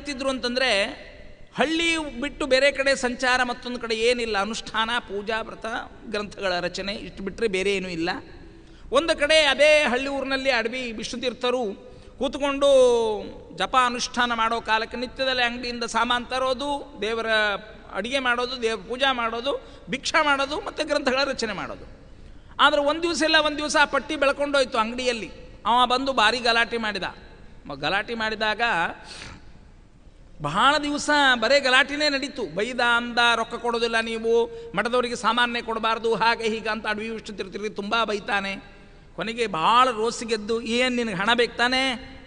ಮಾಡ್ತಿದ್ರು ಅಂತಂದರೆ, ಹಳ್ಳಿ ಬಿಟ್ಟು ಬೇರೆ ಕಡೆ ಸಂಚಾರ ಮತ್ತೊಂದು ಕಡೆ ಏನಿಲ್ಲ, ಅನುಷ್ಠಾನ, ಪೂಜಾ, ವ್ರತ, ಗ್ರಂಥಗಳ ರಚನೆ, ಇಷ್ಟು ಬಿಟ್ಟರೆ ಬೇರೆ ಏನೂ ಇಲ್ಲ. ಒಂದು ಕಡೆ ಅದೇ ಹಳ್ಳಿ ಊರಿನಲ್ಲಿ ಅಡವಿ ವಿಷ್ಣುತೀರ್ಥರು ಕೂತ್ಕೊಂಡು ಜಪ ಅನುಷ್ಠಾನ ಮಾಡೋ ಕಾಲಕ್ಕೆ ನಿತ್ಯದಲ್ಲಿ ಅಂಗಡಿಯಿಂದ ಸಾಮಾನು ತರೋದು, ದೇವರ ಅಡುಗೆ ಮಾಡೋದು, ದೇವ್ರ ಪೂಜಾ ಮಾಡೋದು, ಭಿಕ್ಷಾ ಮಾಡೋದು ಮತ್ತು ಗ್ರಂಥಗಳ ರಚನೆ ಮಾಡೋದು. ಆದರೆ ಒಂದು ದಿವಸ ಆ ಪಟ್ಟಿ ಬೆಳ್ಕೊಂಡೋಯ್ತು ಅಂಗಡಿಯಲ್ಲಿ. ಅವ ಬಂದು ಭಾರಿ ಗಲಾಟೆ ಮಾಡಿದಾಗ ಬಹಳ ದಿವಸ ಬರೇ ಗಲಾಟೆನೇ ನಡೀತು. ಬೈದ ಅಂದ, ರೊಕ್ಕ ಕೊಡೋದಿಲ್ಲ ನೀವು, ಮಠದವರಿಗೆ ಸಾಮಾನ್ಯ ಕೊಡಬಾರ್ದು, ಹಾಗೆ ಹೀಗೆ ಅಂತ ಅಡವಿ ವಿಷ್ಣುತೀರ್ಥರಿಗೆ ತುಂಬ ಬೈತಾನೆ. ಕೊನೆಗೆ ಭಾಳ ರೋಸಿಗೆದ್ದು, ಏನು ನಿನಗೆ ಹಣ ಬೇಕು ತಾನೆ,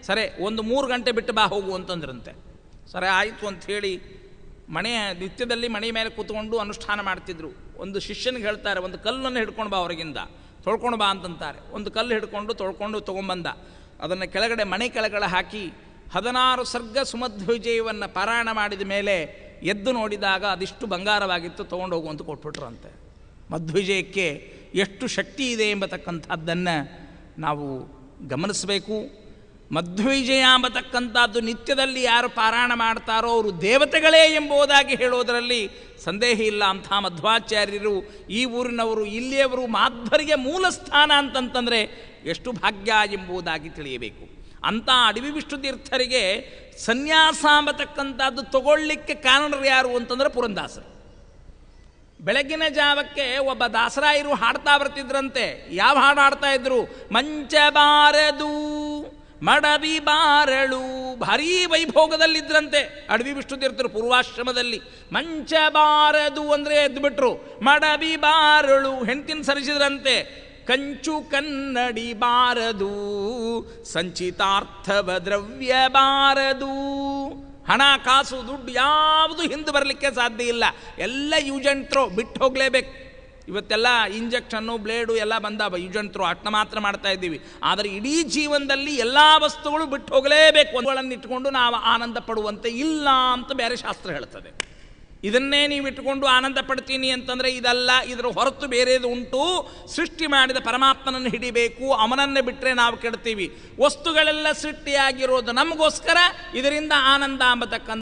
ಸರಿ ಒಂದು 3 ಗಂಟೆ ಬಿಟ್ಟು ಬಾ ಹೋಗು ಅಂತಂದ್ರಂತೆ. ಸರಿ ಆಯಿತು ಅಂಥೇಳಿ ನಿತ್ಯದಲ್ಲಿ ಮನೆ ಮೇಲೆ ಕೂತ್ಕೊಂಡು ಅನುಷ್ಠಾನ ಮಾಡ್ತಿದ್ರು. ಒಂದು ಶಿಷ್ಯನಿಗೆ ಹೇಳ್ತಾರೆ, ಒಂದು ಕಲ್ಲನ್ನು ಹಿಡ್ಕೊಂಡು ಬಾ ಹೊರಗಿಂದ, ತೊಳ್ಕೊಂಡು ಬಾ ಅಂತಂತಾರೆ. ಒಂದು ಕಲ್ಲು ಹಿಡ್ಕೊಂಡು ತೊಗೊಂಬಂದ. ಅದನ್ನು ಕೆಳಗಡೆ ಮನೆ ಕೆಳಗಡೆ ಹಾಕಿ 16 ಸರ್ಗ ಸುಮಧ್ವಿಜಯವನ್ನು ಪಾರಾಯಣ ಮಾಡಿದ ಮೇಲೆ ಎದ್ದು ನೋಡಿದಾಗ ಅದಿಷ್ಟು ಬಂಗಾರವಾಗಿತ್ತು, ತೊಗೊಂಡು ಹೋಗುವಂತ ಕೊಟ್ಬಿಟ್ರಂತೆ. ಮಧ್ವಿಜಯಕ್ಕೆ ಎಷ್ಟು ಶಕ್ತಿ ಇದೆ ಎಂಬತಕ್ಕಂಥದ್ದನ್ನು ನಾವು ಗಮನಿಸಬೇಕು. ಮಧ್ವಿಜಯ ಎಂಬತಕ್ಕಂಥದ್ದು ನಿತ್ಯದಲ್ಲಿ ಯಾರು ಪಾರಾಯಣ ಮಾಡ್ತಾರೋ ಅವರು ದೇವತೆಗಳೇ ಎಂಬುದಾಗಿ ಹೇಳೋದರಲ್ಲಿ ಸಂದೇಹ ಇಲ್ಲ. ಅಂಥ ಮಧ್ವಾಚಾರ್ಯರು ಈ ಊರಿನವರು, ಇಲ್ಲಿಯವರು, ಮಾಧ್ವರಿಗೆ ಮೂಲ ಸ್ಥಾನ ಅಂತಂತಂದರೆ ಎಷ್ಟು ಭಾಗ್ಯ ಎಂಬುದಾಗಿ ತಿಳಿಯಬೇಕು. ಅಂಥ ಅಡವಿ ವಿಷ್ಣುತೀರ್ಥರಿಗೆ ಸನ್ಯಾಸ ಎಂಬತಕ್ಕಂಥದ್ದು ತಗೊಳ್ಳಿಕ್ಕೆ ಕಾರಣರು ಯಾರು ಅಂತಂದರೆ ಪುರಂದಾಸರು. ಬೆಳಗಿನ ಜಾವಕ್ಕೆ ಒಬ್ಬ ದಾಸರಾಯರು ಹಾಡ್ತಾ ಬರ್ತಿದ್ರಂತೆ. ಯಾವ ಹಾಡು ಹಾಡ್ತಾ ಇದ್ರು? ಮಂಚ ಬಾರದು ಮಡವಿ ಬಾರಳು. ಭಾರೀ ವೈಭೋಗದಲ್ಲಿದ್ದರಂತೆ ಅಡವಿ ವಿಷ್ಣುತೀರ್ಥರು ಪೂರ್ವಾಶ್ರಮದಲ್ಲಿ. ಮಂಚ ಬಾರದು ಅಂದರೆ ಎದ್ದುಬಿಟ್ರು. ಮಡವಿ ಬಾರಳು ಹೆಂಡತಿನ ಸರಿಸಿದ್ರಂತೆ. ಕಂಚು ಕನ್ನಡಿ ಬಾರದು, ಸಂಚಿತಾರ್ಥವ ದ್ರವ್ಯ ಬಾರದು. ಹಣ, ಕಾಸು, ದುಡ್ಡು ಯಾವುದು ಹಿಂದೆ ಬರಲಿಕ್ಕೆ ಸಾಧ್ಯ ಇಲ್ಲ. ಎಲ್ಲ ಯೂಸ್ ಆ್ಯಂಡ್ ಥ್ರೋ, ಬಿಟ್ಟು ಹೋಗಲೇಬೇಕು. ಇವತ್ತೆಲ್ಲ ಇಂಜೆಕ್ಷನ್ನು, ಬ್ಲೇಡು ಎಲ್ಲ ಬಂದಾವ, ಯೂಸ್ ಆ್ಯಂಡ್ ಥ್ರೋ ಅಷ್ಟು ಮಾತ್ರ ಮಾಡ್ತಾ ಇದ್ದೀವಿ. ಆದರೆ ಇಡೀ ಜೀವನದಲ್ಲಿ ಎಲ್ಲ ವಸ್ತುಗಳು ಬಿಟ್ಟು ಹೋಗಲೇಬೇಕು. ಒಂದುಗಳನ್ನು ಇಟ್ಕೊಂಡು ನಾವು ಆನಂದ ಪಡುವಂತೆ ಇಲ್ಲ ಅಂತ ಬೇರೆ ಶಾಸ್ತ್ರ ಹೇಳ್ತದೆ. ಇದನ್ನೇ ನೀವು ಇಟ್ಟುಕೊಂಡು ಆನಂದ ಪಡ್ತೀನಿ ಅಂತಂದರೆ ಇದಲ್ಲ, ಇದರ ಹೊರತು ಬೇರೆದು ಉಂಟು. ಸೃಷ್ಟಿ ಮಾಡಿದ ಪರಮಾತ್ಮನನ್ನು ಹಿಡಿಬೇಕು, ಅವನನ್ನೇ ಬಿಟ್ಟರೆ ನಾವು ಕೆಡ್ತೀವಿ. ವಸ್ತುಗಳೆಲ್ಲ ಸೃಷ್ಟಿಯಾಗಿರೋದು ನಮಗೋಸ್ಕರ, ಇದರಿಂದ ಆನಂದ ಅಂಬತಕ್ಕಂಥ